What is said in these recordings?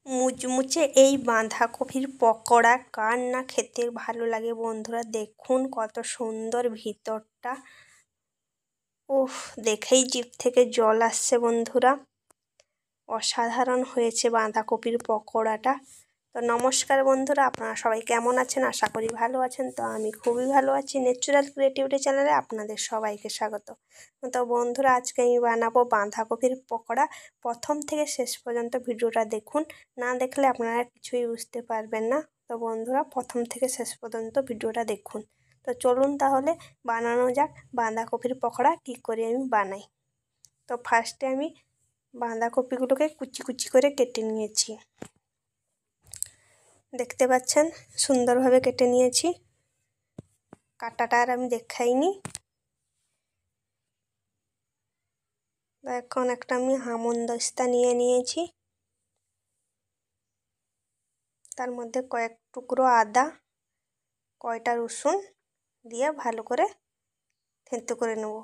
মুচমুচে এই বাঁধাকপির পকোড়া কার না খেতে ভালো লাগে বন্ধুরা। দেখুন কত সুন্দর ভিতরটা। উফ, দেখেই জিভ থেকে জল আসছে বন্ধুরা। অসাধারণ হয়েছে বাঁধাকপির পকোড়াটা। তো নমস্কার বন্ধুরা, আপনারা সবাই কেমন আছেন? আশা করি ভালো আছেন। তো আমি খুবই ভালো আছি। ন্যাচারাল ক্রিয়েটিভিটি চ্যানেলে আপনাদের সবাইকে স্বাগত। তো বন্ধুরা, আজকে আমি বানাবো বাঁধাকপির পকোড়া। প্রথম থেকে শেষ পর্যন্ত ভিডিওটা দেখুন, না দেখলে আপনারা কিছুই বুঝতে পারবেন না। তো বন্ধুরা, প্রথম থেকে শেষ পর্যন্ত ভিডিওটা দেখুন। তো চলুন তাহলে বানানো যাক বাঁধাকপির পকোড়া কী করে আমি বানাই। তো ফার্স্টে আমি বাঁধাকপিগুলোকে কুচি কুচি করে কেটে নিয়েছি। দেখতে পাচ্ছেন সুন্দরভাবে কেটে নিয়েছি। কাটাটা আর আমি দেখাইনি। এখন একটা আমি হামনদস্তা নিয়ে নিয়েছি, তার মধ্যে কয়েক টুকরো আদা, কয়টা রসুন দিয়ে ভালো করে থেঁতো করে নেব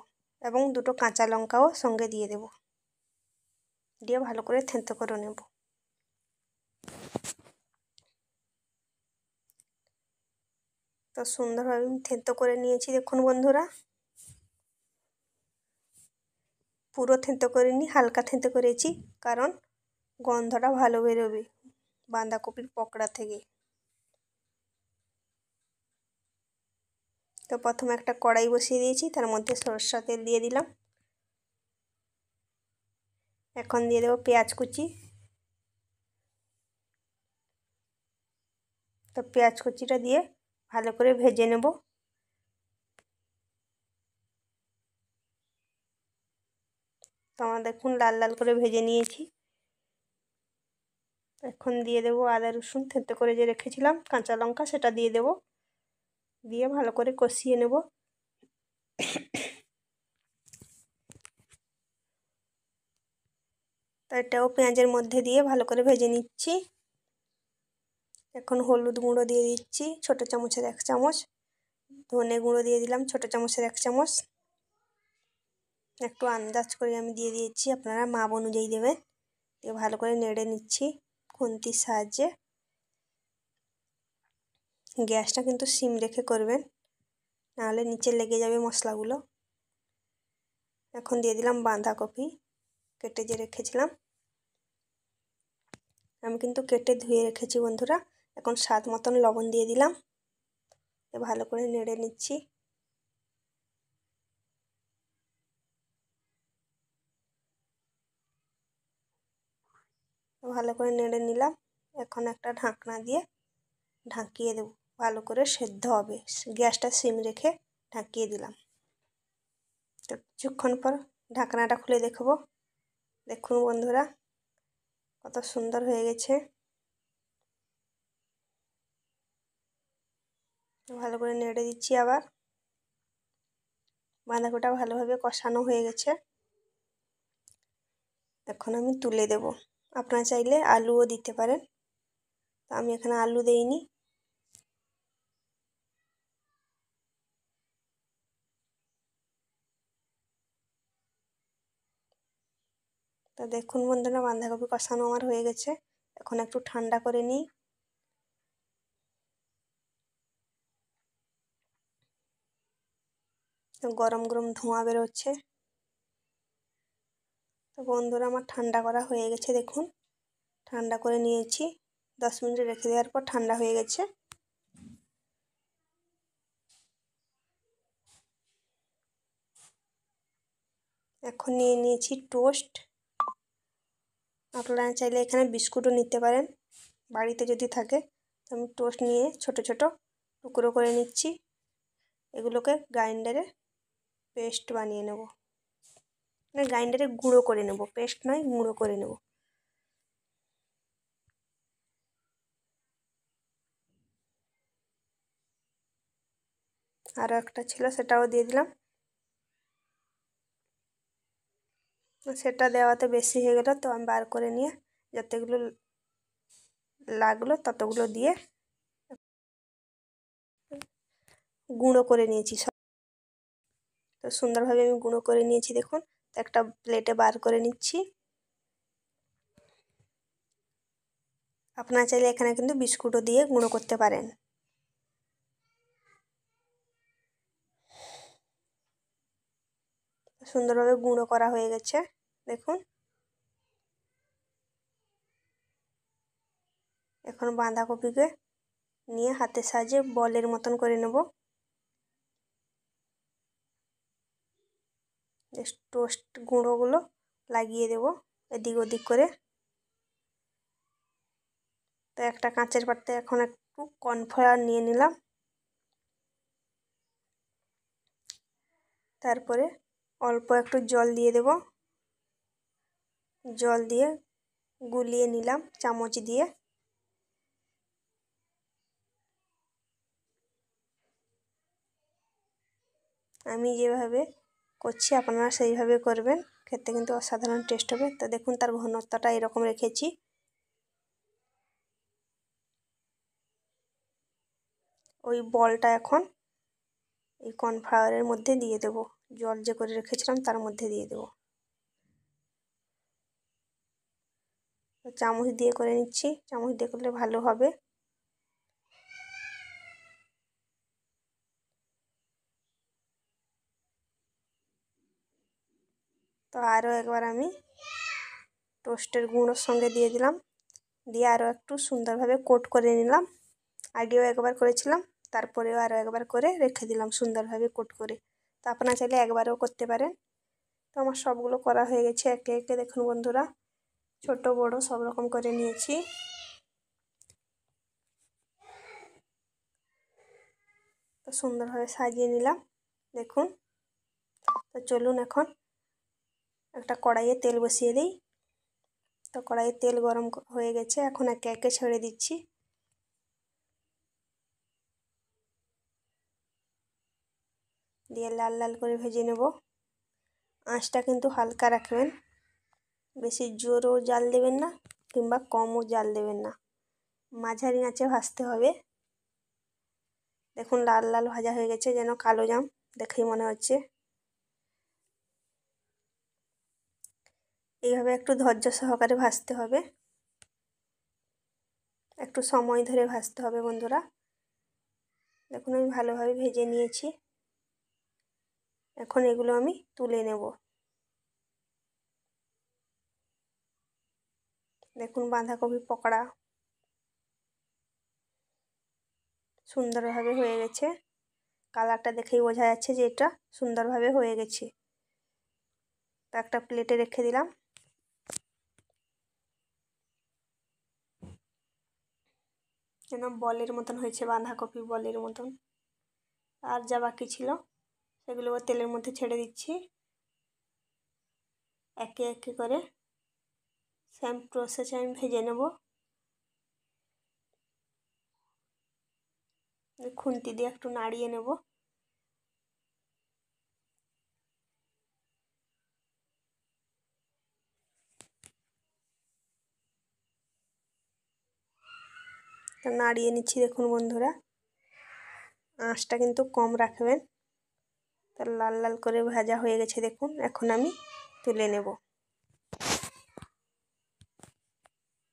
এবং দুটো কাঁচা লঙ্কাও সঙ্গে দিয়ে দেব, দিয়ে ভালো করে থেঁতো করে নেব। তো সুন্দরভাবে আমি থেঁতো করে নিয়েছি। দেখুন বন্ধুরা, পুরো থেঁতো করিনি, হালকা থেঁতো করেছি, কারণ গন্ধটা ভালো বেরোবে বাঁধাকপির পকোড়া থেকে। তো প্রথমে একটা কড়াই বসিয়ে দিয়েছি, তার মধ্যে সরষের তেল দিয়ে দিলাম। এখন দিয়ে দেবো পেঁয়াজ কুচি। তো পেঁয়াজ কুচিটা দিয়ে ভালো করে ভেজে নেব। তো আমার দেখুন লাল লাল করে ভেজে নিয়েছি। এখন দিয়ে দেবো আদা রসুন থেঁতো করে যে রেখেছিলাম, কাঁচা লঙ্কা সেটা দিয়ে দেব, দিয়ে ভালো করে কষিয়ে নেব। তো এটাও পেঁয়াজের মধ্যে দিয়ে ভালো করে ভেজে নিচ্ছি। এখন হলুদ গুঁড়ো দিয়ে দিচ্ছি ছোটো চামচের 1 চামচ, ধনে গুঁড়ো দিয়ে দিলাম ছোটো চামচের 1 চামচ। একটু আন্দাজ করে আমি দিয়ে দিয়েছি, আপনারা মাপ অনুযায়ী দেবেন। দিয়ে ভালো করে নেড়ে নিচ্ছি খুন্তির সাহায্যে। গ্যাসটা কিন্তু সিম রেখে করবেন, নাহলে নিচে লেগে যাবে মশলাগুলো। এখন দিয়ে দিলাম বাঁধাকপি কেটে যে রেখেছিলাম। আমি কিন্তু কেটে ধুয়ে রেখেছি বন্ধুরা। এখন স্বাদ মতন লবণ দিয়ে দিলাম, ভালো করে নেড়ে নিচ্ছি। ভালো করে নেড়ে নিলাম। এখন একটা ঢাকনা দিয়ে ঢাকিয়ে দেব, ভালো করে সেদ্ধ হবে। গ্যাসটা সিম রেখে ঢাকিয়ে দিলাম। তো কিছুক্ষণ পর ঢাকনাটা খুলে দেখব। দেখুন বন্ধুরা কত সুন্দর হয়ে গেছে। ভালো করে নেড়ে দিচ্ছি আবার। বাঁধাকপিটা ভালোভাবে কষানো হয়ে গেছে। এখন আমি তুলে দেব। আপনারা চাইলে আলুও দিতে পারেন, আমি এখানে আলু দেইনি। তো দেখুন বন্ধুরা, বাঁধাকপি কষানো আমার হয়ে গেছে। এখন একটু ঠান্ডা করে নিই। তো গরম গরম ধোঁয়া বেরোচ্ছে। তো বন্ধুরা, আমার ঠান্ডা করা হয়ে গেছে। দেখুন ঠান্ডা করে নিয়েছি, 10 মিনিট রেখে দেওয়ার পর ঠান্ডা হয়ে গেছে। এখন নিয়ে নিয়েছি টোস্ট। আপনারা চাইলে এখানে বিস্কুটও নিতে পারেন, বাড়িতে যদি থাকে। তো আমি টোস্ট নিয়ে ছোট ছোট টুকরো করে নিচ্ছি। এগুলোকে গ্রাইন্ডারে পেস্ট বানিয়ে নেব, মানে গ্রাইন্ডারে গুঁড়ো করে নেব, পেস্ট নয়, গুঁড়ো করে নেব। আরও একটা ছিল, সেটাও দিয়ে দিলাম। সেটা দেওয়াতে বেশি হয়ে গেল, তো আমি বার করে নিয়ে যতগুলো লাগলো ততগুলো দিয়ে গুঁড়ো করে নিয়েছি সব। তো সুন্দরভাবে আমি গুঁড়ো করে নিয়েছি। দেখুন একটা প্লেটে বার করে নিচ্ছি। আপনারা চাইলে এখানে কিন্তু বিস্কুটও দিয়ে গুঁড়ো করতে পারেন। সুন্দরভাবে গুঁড়ো করা হয়ে গেছে দেখুন। এখন বাঁধাকপিকে নিয়ে হাতের সাহায্যে বলের মতন করে নেব। টোস্ট গুঁড়োগুলো লাগিয়ে দেব এদিক ওদিক করে। তো একটা কাঁচের পাত্রে এখন একটু কর্নফ্লাওয়ার নিয়ে নিলাম, তারপরে অল্প একটু জল দিয়ে দেব। জল দিয়ে গুলিয়ে নিলাম চামচ দিয়ে। আমি যেভাবে করছি আপনারা সেইভাবে করবেন, খেতে কিন্তু অসাধারণ টেস্ট হবে। তো দেখুন তার ঘনত্বটা এরকম রেখেছি। ওই বলটা এখন এই কর্নফ্লাওয়ারের মধ্যে দিয়ে দেব, জল যে করে রেখেছিলাম তার মধ্যে দিয়ে দেব। চামচ দিয়ে করে নিচ্ছি, চামচ দিয়ে করলে ভালো হবে। তো আরও একবার আমি টোস্টের গুঁড়োর সঙ্গে দিয়ে দিলাম, দিয়ে আরও একটু সুন্দরভাবে কোট করে নিলাম। আগেও একবার করেছিলাম, তারপরেও আরও একবার করে রেখে দিলাম সুন্দরভাবে কোট করে। তো আপনারা চাইলে একবারও করতে পারেন। তো আমার সবগুলো করা হয়ে গেছে একে একে। দেখুন বন্ধুরা, ছোট বড় সব রকম করে নিয়েছি। তো সুন্দরভাবে সাজিয়ে নিলাম দেখুন। তো চলুন এখন একটা কড়াইয়ে তেল বসিয়ে দিই। তো কড়াইয়ে তেল গরম হয়ে গেছে, এখন একে একে ছেড়ে দিচ্ছি। দিয়ে লাল লাল করে ভেজে নেব। আঁচটা কিন্তু হালকা রাখবেন, বেশি জোরও জাল দেবেন না কিংবা কমও জাল দেবেন না, মাঝারি আঁচে ভাজতে হবে। দেখুন লাল লাল ভাজা হয়ে গেছে, যেন কালো জাম দেখেই মনে হচ্ছে। এইভাবে একটু ধৈর্য সহকারে ভাজতে হবে, একটু সময় ধরে ভাজতে হবে বন্ধুরা। দেখুন আমি ভালোভাবে ভেজে নিয়েছি, এখন এগুলো আমি তুলে নেব। দেখুন বাঁধাকপি পকোড়া সুন্দরভাবে হয়ে গেছে, কালারটা দেখেই বোঝা যাচ্ছে যে এটা সুন্দরভাবে হয়ে গেছে। তো একটা প্লেটে রেখে দিলাম। যেন বলের মতন হয়েছে, বাঁধাকপি বলের মতন। আর যা বাকি ছিল সেগুলো তেলের মধ্যে ছেড়ে দিচ্ছি একে একে করে। সেম প্রসেসে আমি ভেজে নেব। খুন্তি দিয়ে একটু নাড়িয়ে নেব। তো নাড়িয়ে নিচ্ছি দেখুন বন্ধুরা, আঁচটা কিন্তু কম রাখবেন। তো লাল লাল করে ভাজা হয়ে গেছে দেখুন, এখন আমি তুলে নেব।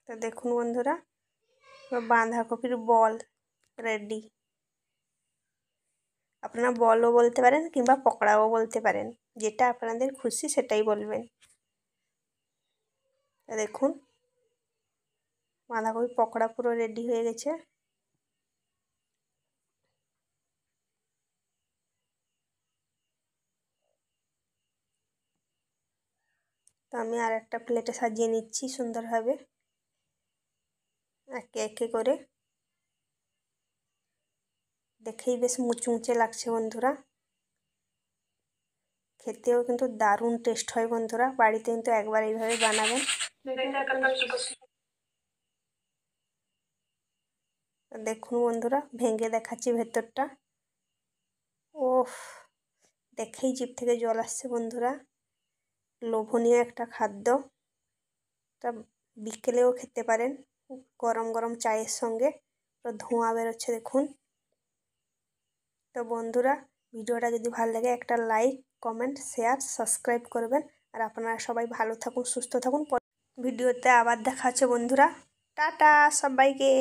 তো দেখুন বন্ধুরা, বাঁধাকপির বল রেডি। আপনারা বলও বলতে পারেন কিংবা পকোড়াও বলতে পারেন, যেটা আপনাদের খুশি সেটাই বলবেন। দেখুন বাঁধাকপি পকোড়া পুরো রেডি হয়ে গেছে। তো আমি আর একটা প্লেটে সাজিয়ে নিচ্ছি সুন্দরভাবে একে একে করে। দেখেই বেশ মুচমুচে লাগছে বন্ধুরা, খেতেও কিন্তু দারুণ টেস্ট হয় বন্ধুরা। বাড়িতে কিন্তু একবার এইভাবে বানাবেন। দেখুন বন্ধুরা, ভেঙে দেখাচ্ছি ভেতরটা। ওফ, দেখেই জিভ থেকে জল আসছে বন্ধুরা। লোভনীয় একটা খাদ্য, তা বিকেলেও খেতে পারেন গরম গরম চায়ের সঙ্গে। তো ধোঁয়া বেরোচ্ছে দেখুন। তো বন্ধুরা, ভিডিওটা যদি ভালো লাগে একটা লাইক, কমেন্ট, শেয়ার, সাবস্ক্রাইব করবেন। আর আপনারা সবাই ভালো থাকুন, সুস্থ থাকুন। ভিডিওতে আবার দেখা হচ্ছে বন্ধুরা। টাটা সবাইকে।